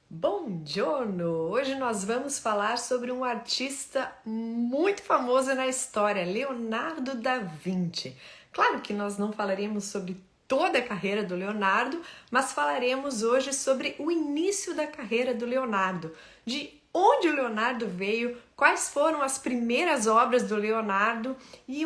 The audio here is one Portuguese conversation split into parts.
Bom giorno! Hoje nós vamos falar sobre um artista muito famoso na história, Leonardo da Vinci. Claro que nós não falaremos sobre toda a carreira do Leonardo, mas falaremos hoje sobre o início da carreira do Leonardo, de onde o Leonardo veio, quais foram as primeiras obras do Leonardo e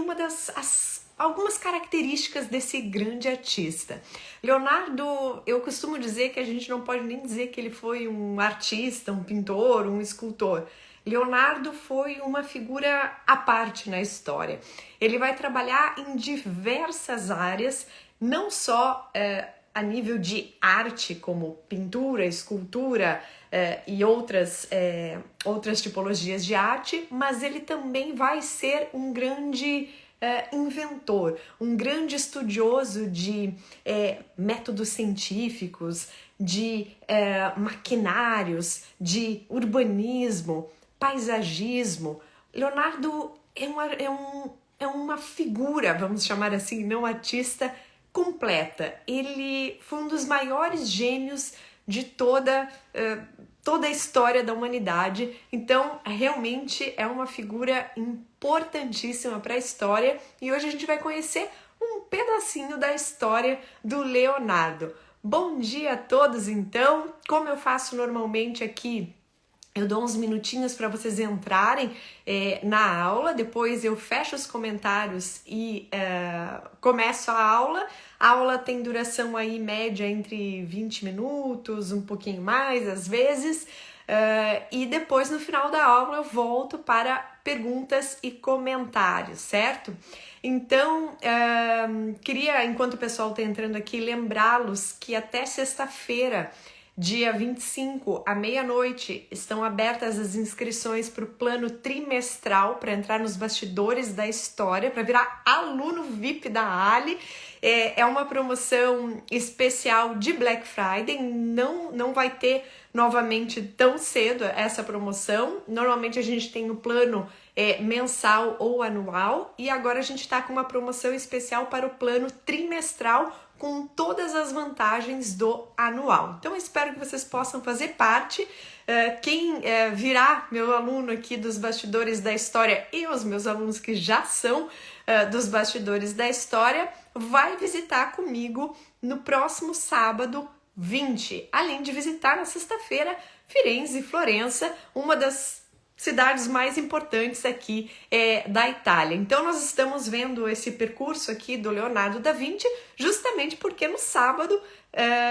algumas características desse grande artista. Leonardo, eu costumo dizer que a gente não pode nem dizer que ele foi um artista, um pintor, um escultor. Leonardo foi uma figura à parte na história. Ele vai trabalhar em diversas áreas, não só a nível de arte, como pintura, escultura e outras tipologias de arte, mas ele também vai ser um grande inventor, um grande estudioso de métodos científicos, de maquinários, de urbanismo, paisagismo. Leonardo é uma figura, vamos chamar assim, não artista, completa. Ele foi um dos maiores gênios de toda a história da humanidade, então realmente é uma figura importantíssima para a história e hoje a gente vai conhecer um pedacinho da história do Leonardo. Bom dia a todos então, como eu faço normalmente aqui, eu dou uns minutinhos para vocês entrarem na aula, depois eu fecho os comentários e começo a aula. A aula tem duração aí média entre 20 minutos, um pouquinho mais às vezes, e depois no final da aula eu volto para perguntas e comentários, certo? Então, queria, enquanto o pessoal está entrando aqui, lembrá-los que até sexta-feira, dia 25, à meia-noite, estão abertas as inscrições para o plano trimestral para entrar nos bastidores da história, para virar aluno VIP da Ali. É uma promoção especial de Black Friday, não vai ter novamente tão cedo essa promoção. Normalmente a gente tem o plano mensal ou anual e agora a gente está com uma promoção especial para o plano trimestral com todas as vantagens do anual. Então eu espero que vocês possam fazer parte. Quem virá meu aluno aqui dos bastidores da história e os meus alunos que já são dos bastidores da história, vai visitar comigo no próximo sábado 20, além de visitar na sexta-feira Firenze e Florença, uma das cidades mais importantes aqui da Itália. Então nós estamos vendo esse percurso aqui do Leonardo da Vinci justamente porque no sábado,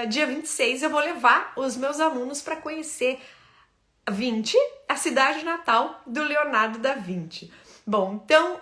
dia 26, eu vou levar os meus alunos para conhecer Vinci, a cidade natal do Leonardo da Vinci. Bom, então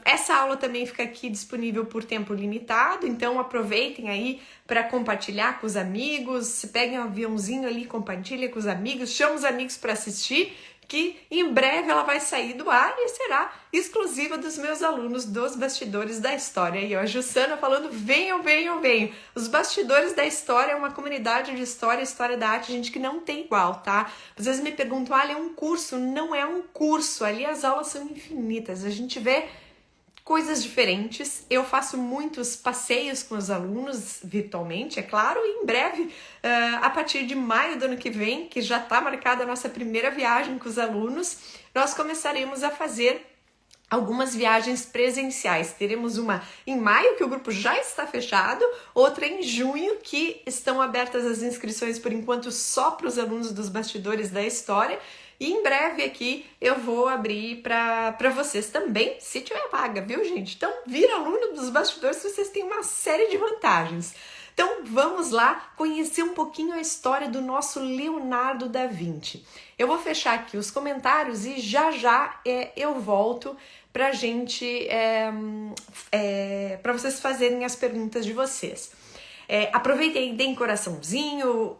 essa aula também fica aqui disponível por tempo limitado, então aproveitem aí para compartilhar com os amigos, peguem um aviãozinho ali, compartilhem com os amigos, chama os amigos para assistir, que em breve ela vai sair do ar e será exclusiva dos meus alunos dos bastidores da história. E a Jussana falando, venham, venham, venham. Os bastidores da história é uma comunidade de história da arte, gente, que não tem igual, tá? Às vezes me perguntam, é um curso? Não é um curso, ali as aulas são infinitas, a gente vê coisas diferentes. Eu faço muitos passeios com os alunos virtualmente, é claro, e em breve, a partir de maio do ano que vem, que já está marcada a nossa primeira viagem com os alunos, nós começaremos a fazer algumas viagens presenciais. Teremos uma em maio, que o grupo já está fechado, outra em junho, que estão abertas as inscrições por enquanto só para os alunos dos bastidores da história. E em breve aqui eu vou abrir para vocês também, se tiver vaga, viu, gente? Então, vira aluno dos bastidores, vocês têm uma série de vantagens. Então, vamos lá conhecer um pouquinho a história do nosso Leonardo da Vinci. Eu vou fechar aqui os comentários e já eu volto para gente, para vocês fazerem as perguntas de vocês. Aproveitem e deem coraçãozinho,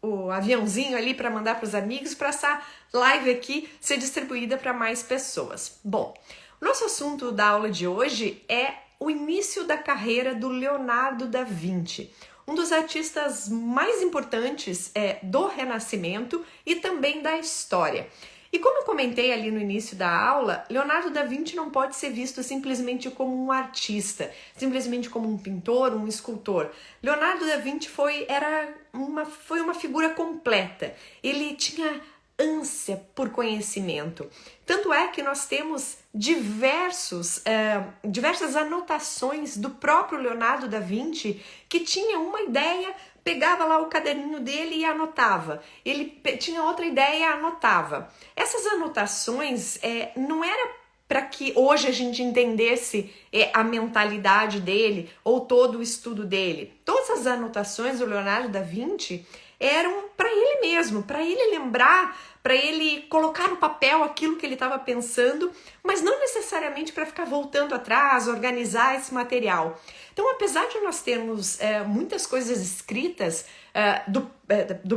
o aviãozinho ali para mandar para os amigos, para essa live aqui ser distribuída para mais pessoas. Bom, o nosso assunto da aula de hoje é o início da carreira do Leonardo da Vinci, um dos artistas mais importantes do Renascimento e também da história. E como eu comentei ali no início da aula, Leonardo da Vinci não pode ser visto simplesmente como um artista, simplesmente como um pintor, um escultor. Leonardo da Vinci foi uma figura completa. Ele tinha ânsia por conhecimento. Tanto é que nós temos diversas anotações do próprio Leonardo da Vinci que tinha uma ideia, pegava lá o caderninho dele e anotava. Ele tinha outra ideia e anotava. Essas anotações não era para que hoje a gente entendesse a mentalidade dele ou todo o estudo dele. Todas as anotações do Leonardo da Vinci eram para ele mesmo, para ele lembrar, para ele colocar no papel aquilo que ele estava pensando, mas não necessariamente para ficar voltando atrás, organizar esse material. Então, apesar de nós termos muitas coisas escritas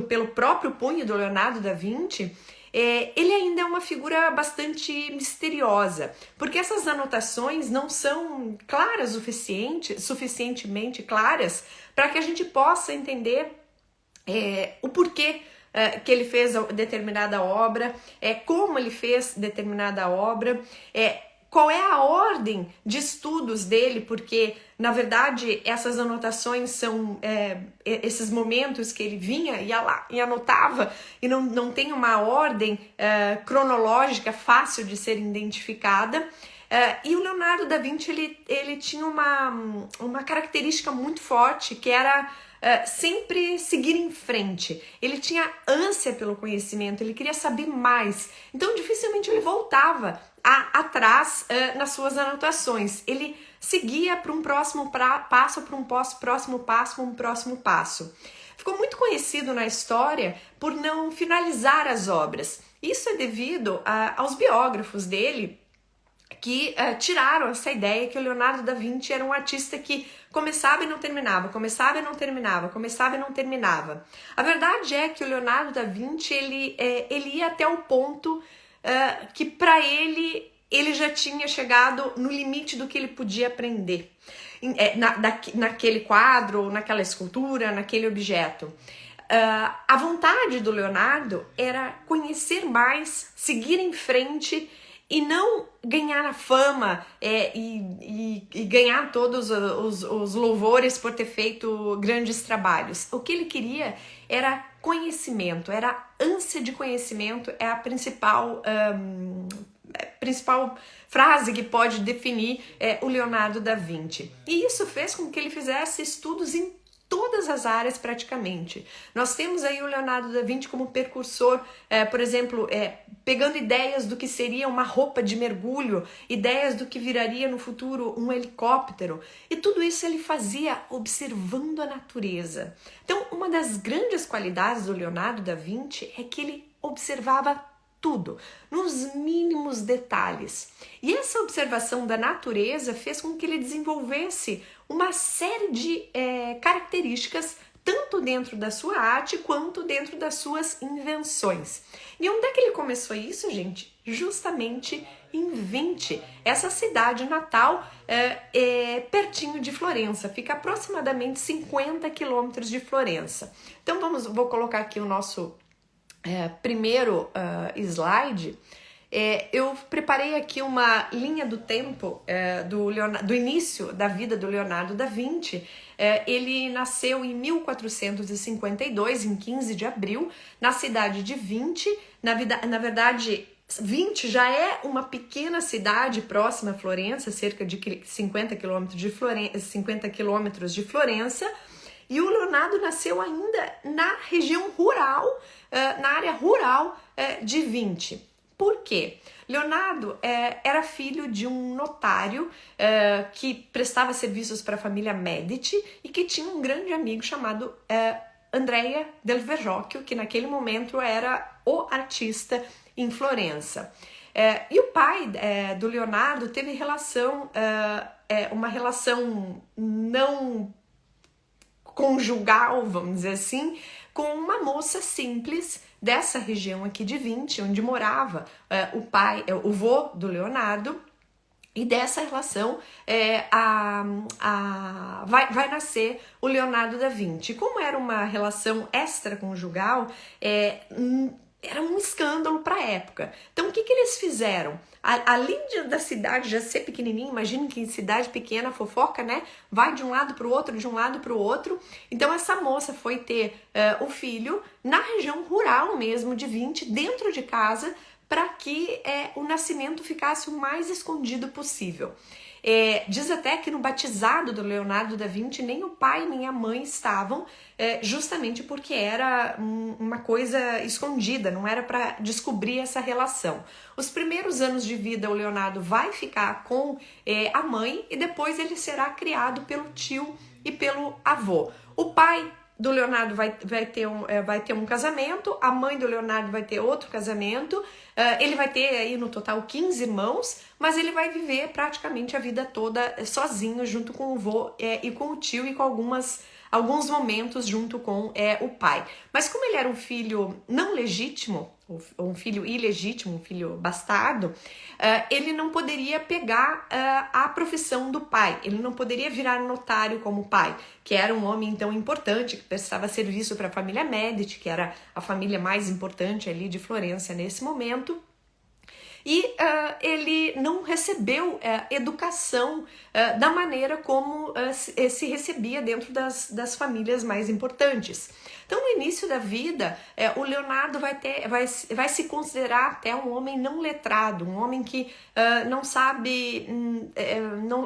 pelo próprio punho do Leonardo da Vinci, ele ainda é uma figura bastante misteriosa, porque essas anotações não são claras suficientemente claras para que a gente possa entender o porquê que ele fez determinada obra, como ele fez determinada obra, qual é a ordem de estudos dele, porque, na verdade, essas anotações são esses momentos que ele vinha, ia lá e anotava, e não tem uma ordem cronológica fácil de ser identificada. E o Leonardo da Vinci, ele tinha uma característica muito forte, que era sempre seguir em frente. Ele tinha ânsia pelo conhecimento, ele queria saber mais. Então, dificilmente ele voltava atrás nas suas anotações. Ele seguia para um próximo passo, para um próximo passo. Ficou muito conhecido na história por não finalizar as obras. Isso é devido aos biógrafos dele, que tiraram essa ideia que o Leonardo da Vinci era um artista que começava e não terminava, começava e não terminava. A verdade é que o Leonardo da Vinci, ele ia até o ponto que para ele já tinha chegado no limite do que ele podia aprender naquele quadro, naquela escultura, naquele objeto. A vontade do Leonardo era conhecer mais, seguir em frente e não ganhar a fama e ganhar todos os louvores por ter feito grandes trabalhos. O que ele queria era conhecimento, era ânsia de conhecimento, é a principal frase que pode definir o Leonardo da Vinci. E isso fez com que ele fizesse estudos em todas as áreas praticamente. Nós temos aí o Leonardo da Vinci como precursor, por exemplo, pegando ideias do que seria uma roupa de mergulho, ideias do que viraria no futuro um helicóptero, e tudo isso ele fazia observando a natureza. Então, uma das grandes qualidades do Leonardo da Vinci é que ele observava tudo, nos mínimos detalhes. E essa observação da natureza fez com que ele desenvolvesse uma série de características, tanto dentro da sua arte quanto dentro das suas invenções. E onde é que ele começou isso, gente? Justamente em Vinci, essa cidade natal pertinho de Florença, fica aproximadamente 50 quilômetros de Florença. Então vou colocar aqui o nosso primeiro slide. Eu preparei aqui uma linha do tempo do início da vida do Leonardo da Vinci. Ele nasceu em 1452, em 15 de abril, na cidade de Vinci. Na verdade, Vinci já é uma pequena cidade próxima a Florença, cerca de 50 quilômetros de Florença. E o Leonardo nasceu ainda na região rural, na área rural de Vinci. Por quê? Leonardo era filho de um notário que prestava serviços para a família Medici e que tinha um grande amigo chamado Andrea del Verrocchio, que naquele momento era o artista em Florença. E o pai do Leonardo teve uma relação não conjugal, vamos dizer assim, com uma moça simples dessa região aqui de Vinci, onde morava o vô do Leonardo, e dessa relação vai nascer o Leonardo da Vinci. Como era uma relação extraconjugal, era um escândalo para a época. Então, o que eles fizeram? Além da cidade já ser pequenininha, imagina que em cidade pequena a fofoca, né? Vai de um lado para o outro, de um lado para o outro. Então, essa moça foi ter o filho na região rural mesmo, de 20, dentro de casa, para que o nascimento ficasse o mais escondido possível. Diz até que no batizado do Leonardo da Vinci nem o pai nem a mãe estavam, justamente porque era uma coisa escondida, não era para descobrir essa relação. Os primeiros anos de vida o Leonardo vai ficar com a mãe e depois ele será criado pelo tio e pelo avô. O pai do Leonardo vai ter um casamento, a mãe do Leonardo vai ter outro casamento, ele vai ter aí no total 15 irmãos, mas ele vai viver praticamente a vida toda sozinho, junto com o avô e com o tio e com alguns momentos junto com o pai. Mas como ele era um filho não legítimo, ou um filho ilegítimo, um filho bastardo, ele não poderia pegar a profissão do pai, ele não poderia virar notário como pai, que era um homem então importante, que prestava serviço para a família Medici, que era a família mais importante ali de Florença nesse momento. E ele não recebeu educação da maneira como se recebia dentro das famílias mais importantes. Então, no início da vida, o Leonardo vai se considerar até um homem não letrado, um homem que não sabe,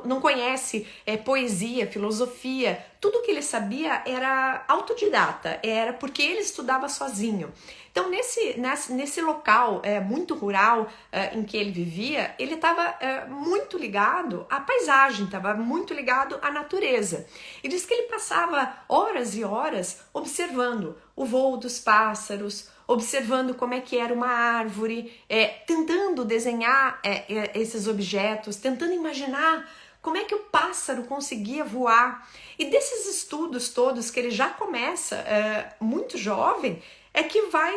não conhece poesia, filosofia. Tudo que ele sabia era autodidata, era porque ele estudava sozinho. Então, nesse local muito rural em que ele vivia, ele estava muito ligado à paisagem, estava muito ligado à natureza. E diz que ele passava horas e horas observando o voo dos pássaros, observando como é que era uma árvore, tentando desenhar esses objetos, tentando imaginar como é que o pássaro conseguia voar. E desses estudos todos que ele já começa muito jovem, é que vai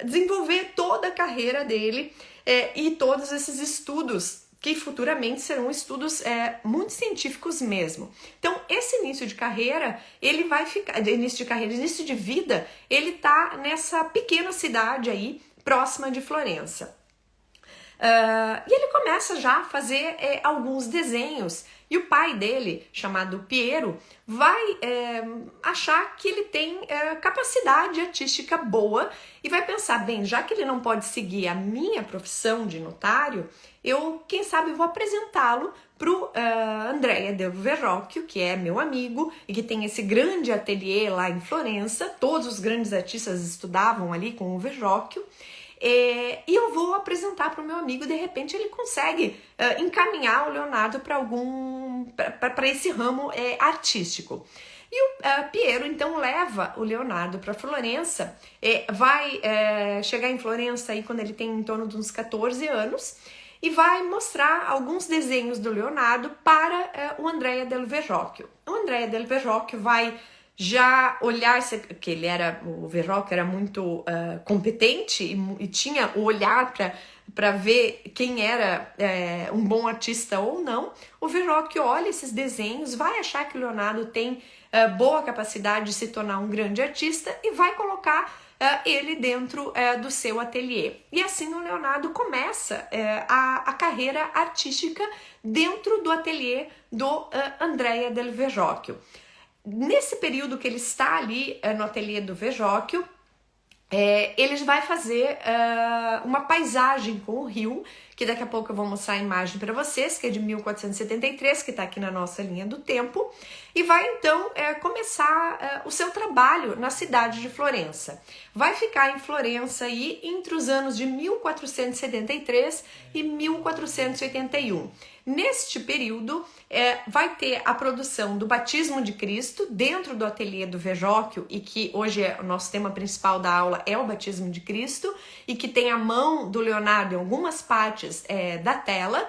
desenvolver toda a carreira dele e todos esses estudos que futuramente serão estudos muito científicos mesmo. Então, esse início de carreira, ele vai ficar, início de vida, ele tá nessa pequena cidade aí, próxima de Florença. E ele começa já a fazer alguns desenhos, e o pai dele, chamado Piero, vai achar que ele tem capacidade artística boa e vai pensar, bem, já que ele não pode seguir a minha profissão de notário, eu, quem sabe, vou apresentá-lo para o Andrea del Verrocchio, que é meu amigo e que tem esse grande ateliê lá em Florença. Todos os grandes artistas estudavam ali com o Verrocchio. E eu vou apresentar para o meu amigo, de repente ele consegue encaminhar o Leonardo para esse ramo artístico. E o Piero então leva o Leonardo para Florença, vai chegar em Florença aí quando ele tem em torno de uns 14 anos, e vai mostrar alguns desenhos do Leonardo para o Andrea del Verrocchio. O Andrea del Verrocchio vai já olhar, que o Verrocchio era muito competente e tinha o olhar para ver quem era um bom artista ou não. O Verrocchio olha esses desenhos, vai achar que o Leonardo tem boa capacidade de se tornar um grande artista e vai colocar ele dentro do seu ateliê. E assim o Leonardo começa a carreira artística dentro do ateliê do Andrea del Verrocchio. Nesse período que ele está ali no ateliê do Verrocchio, ele vai fazer uma paisagem com o rio, que daqui a pouco eu vou mostrar a imagem para vocês, que é de 1473, que está aqui na nossa linha do tempo, e vai então começar o seu trabalho na cidade de Florença. Vai ficar em Florença aí entre os anos de 1473 e 1481. Neste período, vai ter a produção do Batismo de Cristo dentro do ateliê do Verrocchio, e que hoje o nosso tema principal da aula é o Batismo de Cristo, e que tem a mão do Leonardo em algumas partes da tela.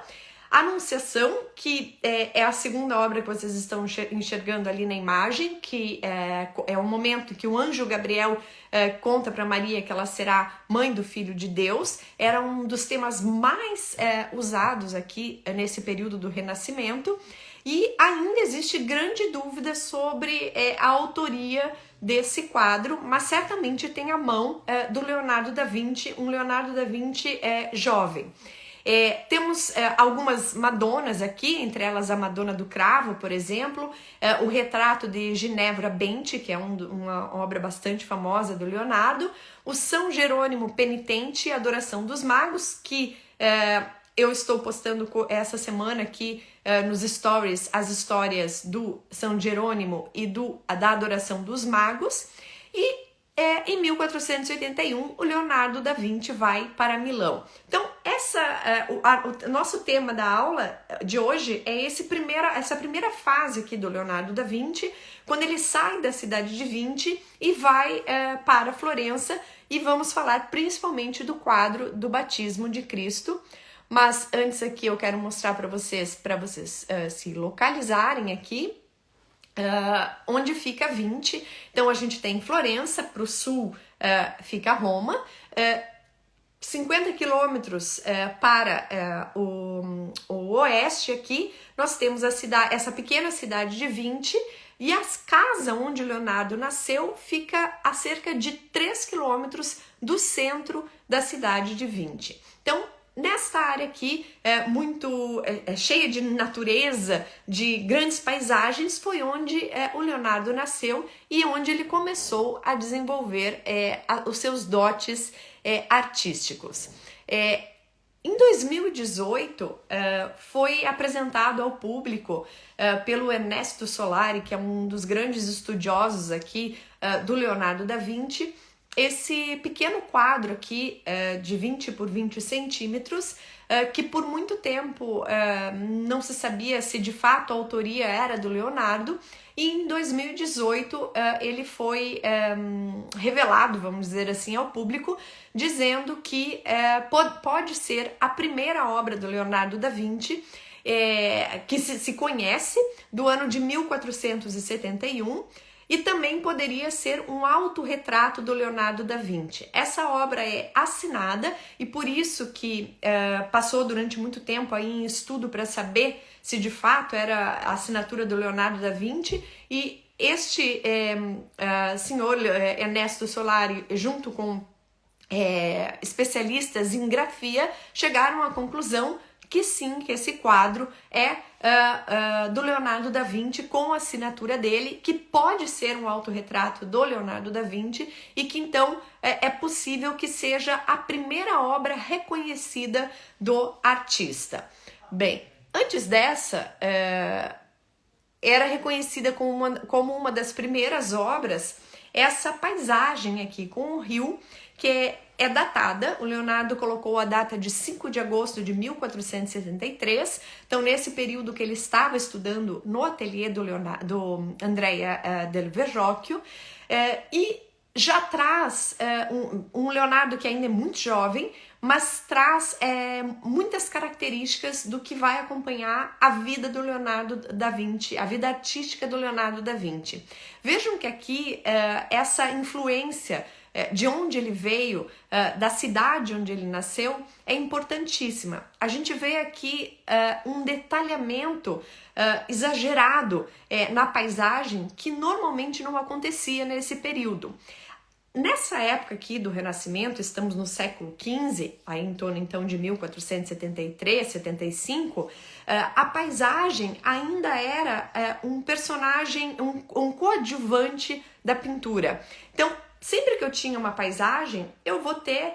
A Anunciação, que é a segunda obra que vocês estão enxergando ali na imagem, que é o momento que o anjo Gabriel conta para Maria que ela será mãe do Filho de Deus. Era um dos temas mais usados aqui nesse período do Renascimento. e ainda existe grande dúvida sobre a autoria desse quadro, mas certamente tem a mão do Leonardo da Vinci, um Leonardo da Vinci jovem. Temos algumas Madonas aqui, entre elas a Madonna do Cravo, por exemplo, o retrato de Ginevra Benci, que é uma obra bastante famosa do Leonardo, o São Jerônimo Penitente e Adoração dos Magos, que eu estou postando essa semana aqui nos stories as histórias do São Jerônimo e da Adoração dos Magos, e em 1481, o Leonardo da Vinci vai para Milão. Então, o nosso tema da aula de hoje é essa primeira fase aqui do Leonardo da Vinci, quando ele sai da cidade de Vinci e vai para Florença, e vamos falar principalmente do quadro do Batismo de Cristo. Mas antes aqui eu quero mostrar para vocês se localizarem aqui. Onde fica Vinci. Então a gente tem Florença, para o sul fica Roma, 50 quilômetros para o oeste aqui nós temos essa pequena cidade de Vinci, e a casa onde Leonardo nasceu fica a cerca de 3 quilômetros do centro da cidade de Vinci. Então, nesta área aqui, muito cheia de natureza, de grandes paisagens, foi onde o Leonardo nasceu e onde ele começou a desenvolver os seus dotes artísticos. Em 2018, foi apresentado ao público pelo Ernesto Solari, que é um dos grandes estudiosos aqui do Leonardo da Vinci, esse pequeno quadro aqui de 20 por 20 centímetros, que por muito tempo não se sabia se de fato a autoria era do Leonardo, e em 2018 ele foi revelado, vamos dizer assim, ao público, dizendo que pode ser a primeira obra do Leonardo da Vinci, que se conhece, do ano de 1471, e também poderia ser um autorretrato do Leonardo da Vinci. Essa obra é assinada e por isso que passou durante muito tempo aí em estudo para saber se de fato era a assinatura do Leonardo da Vinci, e este senhor Ernesto Solari, junto com especialistas em grafia, chegaram à conclusão que sim, que esse quadro é do Leonardo da Vinci, com a assinatura dele, que pode ser um autorretrato do Leonardo da Vinci, e que então é possível que seja a primeira obra reconhecida do artista. Bem, antes dessa, era reconhecida como uma das primeiras obras essa paisagem aqui com o rio, que é datada. O Leonardo colocou a data de 5 de agosto de 1473, então nesse período que ele estava estudando no ateliê do Andrea del Verrocchio, e já traz um Leonardo que ainda é muito jovem, mas traz muitas características do que vai acompanhar a vida do Leonardo da Vinci, a vida artística do Leonardo da Vinci. Vejam que aqui essa influência de onde ele veio, da cidade onde ele nasceu, é importantíssima. A gente vê aqui um detalhamento exagerado na paisagem que normalmente não acontecia nesse período. Nessa época aqui do Renascimento, estamos no século XV, aí em torno então de 1473, 75, a paisagem ainda era um personagem, um coadjuvante da pintura. Então, sempre que eu tinha uma paisagem, eu vou ter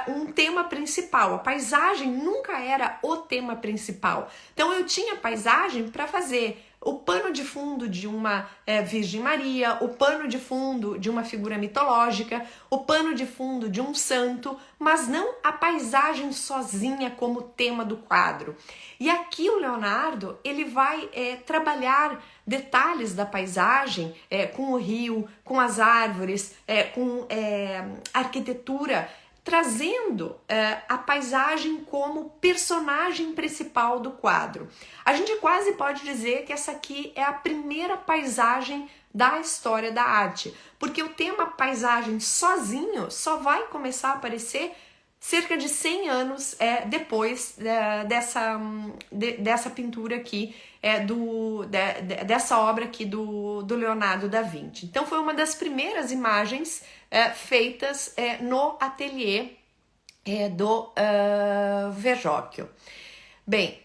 um tema principal. A paisagem nunca era o tema principal. Então, eu tinha paisagem para fazer o pano de fundo de uma Virgem Maria, o pano de fundo de uma figura mitológica, o pano de fundo de um santo, mas não a paisagem sozinha como tema do quadro. E aqui o Leonardo, ele vai trabalhar detalhes da paisagem com o rio, com as árvores, com arquitetura, trazendo a paisagem como personagem principal do quadro. A gente quase pode dizer que essa aqui é a primeira paisagem da história da arte, porque o tema paisagem sozinho só vai começar a aparecer cerca de 100 anos depois dessa pintura aqui, dessa obra aqui do Leonardo da Vinci. Então foi uma das primeiras imagens feitas no ateliê do Verrocchio. Bem,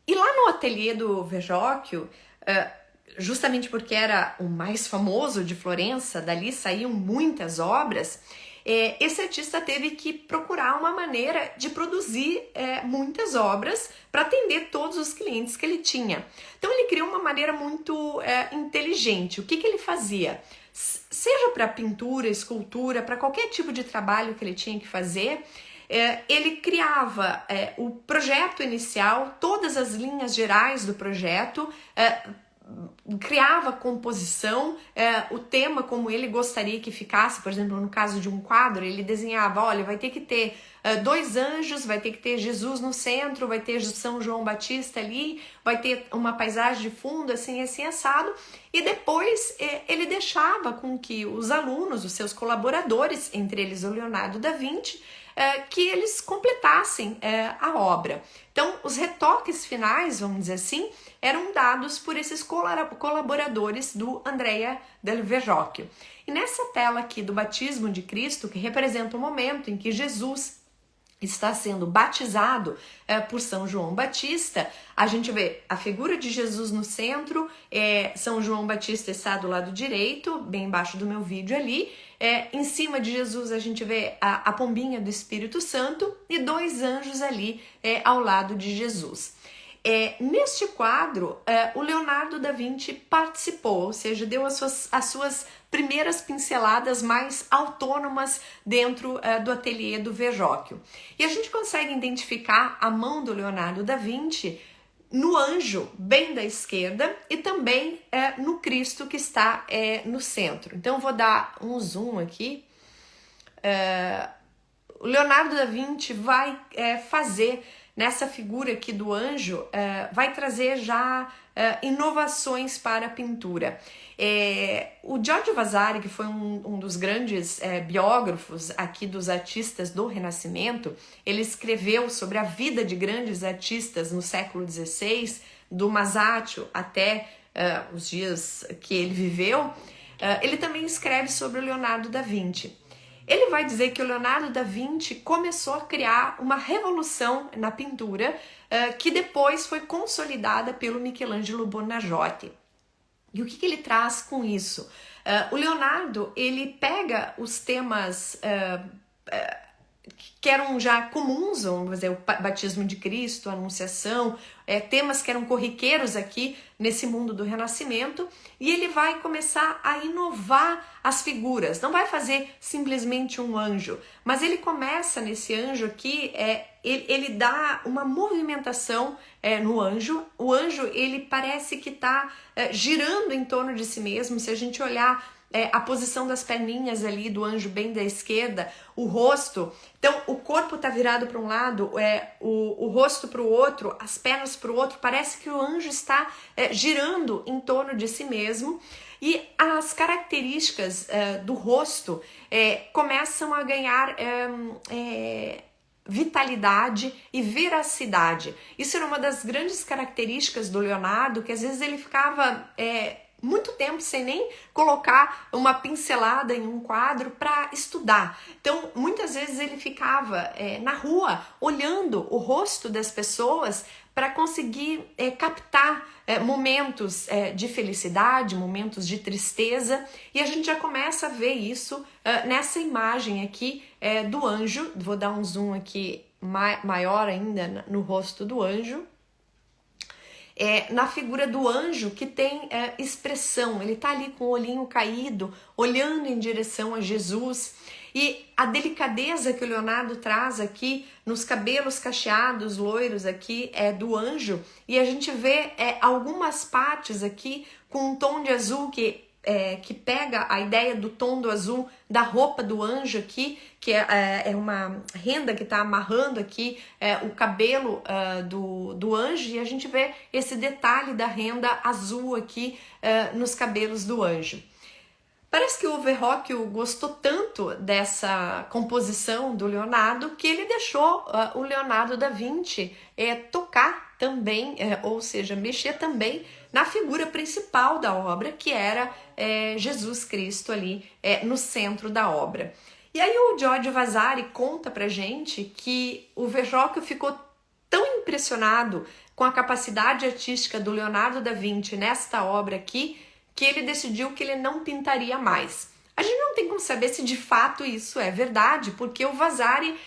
e lá no ateliê do Verrocchio, justamente porque era o mais famoso de Florença, dali saíam muitas obras, esse artista teve que procurar uma maneira de produzir muitas obras para atender todos os clientes que ele tinha. Então ele criou uma maneira muito inteligente. O que ele fazia? Seja para pintura, escultura, para qualquer tipo de trabalho que ele tinha que fazer, ele criava o projeto inicial, todas as linhas gerais do projeto, criava composição, o tema como ele gostaria que ficasse. Por exemplo, no caso de um quadro, ele desenhava, olha, vai ter que ter 2 anjos, vai ter que ter Jesus no centro, vai ter São João Batista ali, vai ter uma paisagem de fundo, assim assado, e depois ele deixava com que os alunos, os seus colaboradores, entre eles o Leonardo da Vinci, que eles completassem a obra. Então, os retoques finais, vamos dizer assim, eram dados por esses colaboradores do Andrea del Verrocchio. E nessa tela aqui do batismo de Cristo, que representa o momento em que Jesus está sendo batizado por São João Batista, a gente vê a figura de Jesus no centro, São João Batista está do lado direito, bem embaixo do meu vídeo ali, em cima de Jesus a gente vê a pombinha do Espírito Santo e 2 anjos ali ao lado de Jesus. Neste quadro, o Leonardo da Vinci participou, ou seja, deu as suas primeiras pinceladas mais autônomas dentro do ateliê do Verrocchio. E a gente consegue identificar a mão do Leonardo da Vinci no anjo bem da esquerda e também no Cristo que está no centro. Então, vou dar um zoom aqui. O Leonardo da Vinci vai fazer nessa figura aqui do anjo, vai trazer já inovações para a pintura. O Giorgio Vasari, que foi um dos grandes biógrafos aqui dos artistas do Renascimento, ele escreveu sobre a vida de grandes artistas no século XVI, do Masaccio até os dias que ele viveu. Ele também escreve sobre o Leonardo da Vinci. Ele vai dizer que o Leonardo da Vinci começou a criar uma revolução na pintura que depois foi consolidada pelo Michelangelo Buonarroti. E o que ele traz com isso? O Leonardo, ele pega os temas que eram já comuns, vamos dizer, o batismo de Cristo, a Anunciação, temas que eram corriqueiros aqui nesse mundo do Renascimento, e ele vai começar a inovar as figuras. Não vai fazer simplesmente um anjo, mas ele começa nesse anjo aqui, ele dá uma movimentação no anjo. O anjo, ele parece que está girando em torno de si mesmo. Se a gente olhar a posição das perninhas ali do anjo bem da esquerda, o rosto, então o corpo está virado para um lado, o rosto para o outro, as pernas para o outro, parece que o anjo está girando em torno de si mesmo, e as características do rosto começam a ganhar vitalidade e veracidade. Isso era uma das grandes características do Leonardo, que às vezes ele ficava muito tempo sem nem colocar uma pincelada em um quadro para estudar. Então, muitas vezes ele ficava na rua olhando o rosto das pessoas para conseguir captar momentos de felicidade, momentos de tristeza, e a gente já começa a ver isso nessa imagem aqui do anjo. Vou dar um zoom aqui maior ainda no rosto do anjo. Na figura do anjo que tem expressão, ele tá ali com o olhinho caído, olhando em direção a Jesus, e a delicadeza que o Leonardo traz aqui nos cabelos cacheados, loiros aqui do anjo, e a gente vê algumas partes aqui com um tom de azul que pega a ideia do tom do azul da roupa do anjo aqui, que é uma renda que está amarrando aqui o cabelo do anjo, e a gente vê esse detalhe da renda azul aqui nos cabelos do anjo. Parece que o Verrocchio gostou tanto dessa composição do Leonardo que ele deixou o Leonardo da Vinci tocar também, ou seja, mexer também na figura principal da obra, que era Jesus Cristo ali no centro da obra. E aí o Giorgio Vasari conta pra gente que o Verrocchio ficou tão impressionado com a capacidade artística do Leonardo da Vinci nesta obra aqui, que ele decidiu que ele não pintaria mais. A gente não tem como saber se de fato isso é verdade, porque o Vasari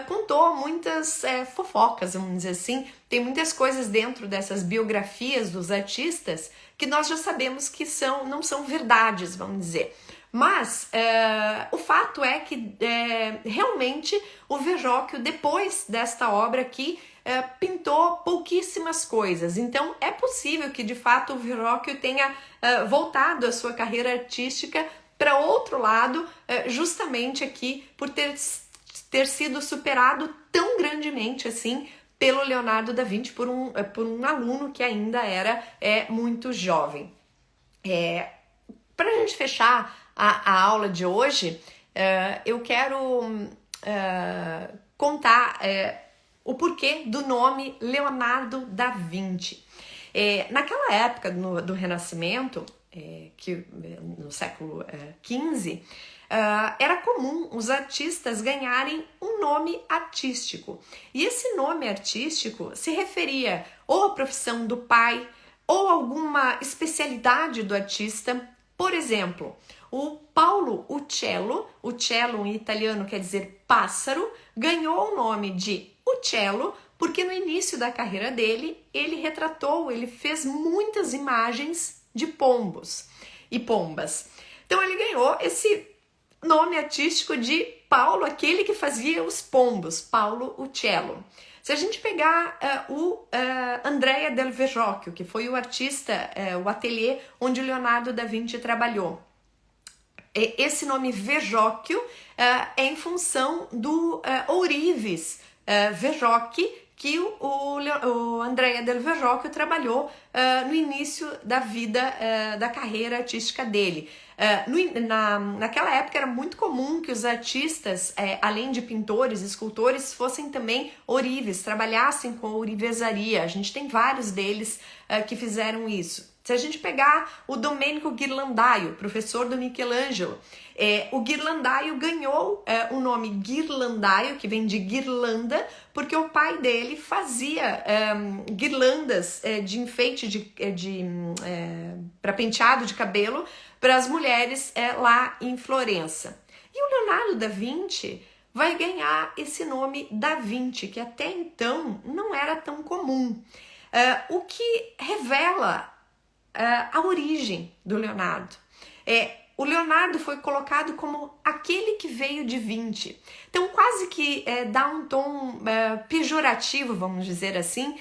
contou muitas fofocas, vamos dizer assim. Tem muitas coisas dentro dessas biografias dos artistas que nós já sabemos que não são verdades, vamos dizer. Mas o fato é que realmente o Verrocchio, depois desta obra aqui, pintou pouquíssimas coisas. Então é possível que de fato o Verrocchio tenha voltado a sua carreira artística para outro lado, justamente aqui por ter sido superado tão grandemente assim pelo Leonardo da Vinci, por um aluno que ainda era muito jovem. Para a gente fechar a aula de hoje, eu quero contar o porquê do nome Leonardo da Vinci. Naquela época do Renascimento, que no século XV, era comum os artistas ganharem um nome artístico. E esse nome artístico se referia ou à profissão do pai ou alguma especialidade do artista. Por exemplo, o Paolo Uccello em italiano quer dizer pássaro, ganhou o nome de Uccello porque no início da carreira dele, ele fez muitas imagens de pombos e pombas. Então ele ganhou esse nome artístico de Paulo, aquele que fazia os pombos, Paolo Uccello. Se a gente pegar o Andrea del Verrocchio, que foi o artista, o ateliê onde Leonardo da Vinci trabalhou, esse nome Verrocchio é em função do ourives Verrocchi, que o Andrea del Verrocchio trabalhou no início da vida, da carreira artística dele. Naquela época era muito comum que os artistas, além de pintores, escultores, fossem também ourives, trabalhassem com ourivesaria. A gente tem vários deles que fizeram isso. Se a gente pegar o Domenico Ghirlandaio, professor do Michelangelo, o Ghirlandaio ganhou o nome Ghirlandaio, que vem de guirlanda, porque o pai dele fazia guirlandas de enfeite para penteado de cabelo para as mulheres lá em Florença. E o Leonardo da Vinci vai ganhar esse nome da Vinci, que até então não era tão comum, o que revela a origem do Leonardo. O Leonardo foi colocado como aquele que veio de Vinci. Então quase que dá um tom pejorativo, vamos dizer assim,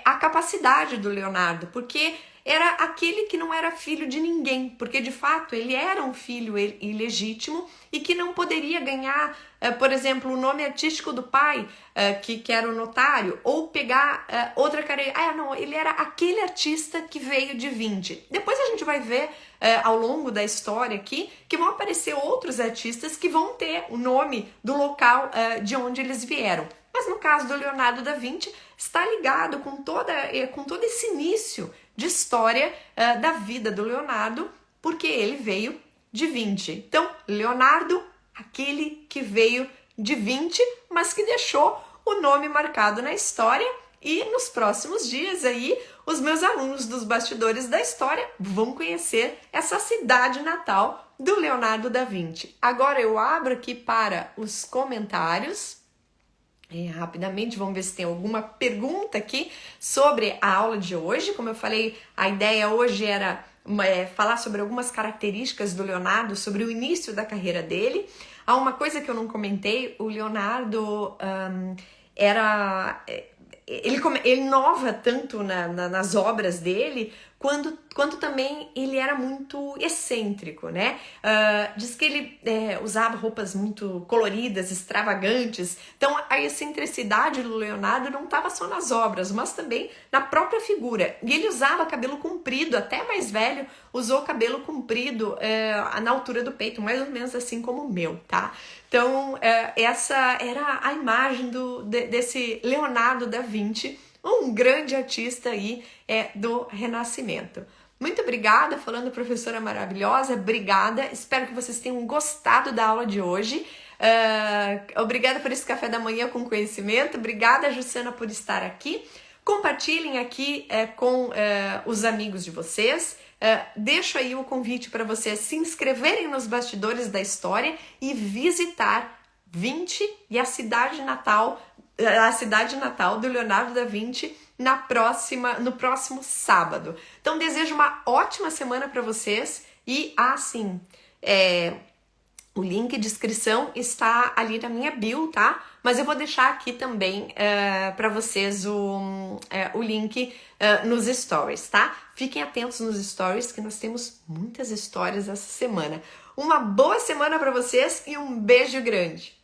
a capacidade do Leonardo, porque era aquele que não era filho de ninguém, porque de fato ele era um filho ilegítimo e que não poderia ganhar, por exemplo, o nome artístico do pai, que era o notário, ou pegar outra carreira. Não, ele era aquele artista que veio de Vinci. Depois a gente vai ver ao longo da história aqui que vão aparecer outros artistas que vão ter o nome do local de onde eles vieram. Mas no caso do Leonardo da Vinci, está ligado com todo esse início de história da vida do Leonardo, porque ele veio de Vinci. Então, Leonardo, aquele que veio de Vinci, mas que deixou o nome marcado na história. E nos próximos dias aí, os meus alunos dos bastidores da história vão conhecer essa cidade natal do Leonardo da Vinci. Agora eu abro aqui para os comentários. Rapidamente, vamos ver se tem alguma pergunta aqui sobre a aula de hoje. Como eu falei, a ideia hoje era falar sobre algumas características do Leonardo, sobre o início da carreira dele. Há uma coisa que eu não comentei, o Leonardo ele inova tanto nas obras dele, quanto também ele era muito excêntrico, né? Diz que ele usava roupas muito coloridas, extravagantes. Então a excentricidade do Leonardo não estava só nas obras, mas também na própria figura. E ele usava cabelo comprido, até mais velho, usou cabelo comprido na altura do peito, mais ou menos assim como o meu, tá? Então essa era a imagem desse Leonardo da Vinci, um grande artista aí do Renascimento. Muito obrigada, falando professora maravilhosa, obrigada, espero que vocês tenham gostado da aula de hoje. Obrigada por esse café da manhã com conhecimento, obrigada, Jussana, por estar aqui. Compartilhem aqui com os amigos de vocês. Deixo aí o convite para vocês se inscreverem nos Bastidores da História e visitar Vinci e a cidade natal do Leonardo da Vinci no próximo sábado. Então desejo uma ótima semana para vocês e o link de inscrição está ali na minha bio, tá? Mas eu vou deixar aqui também para vocês o link nos stories, tá? Fiquem atentos nos stories que nós temos muitas histórias essa semana. Uma boa semana para vocês e um beijo grande!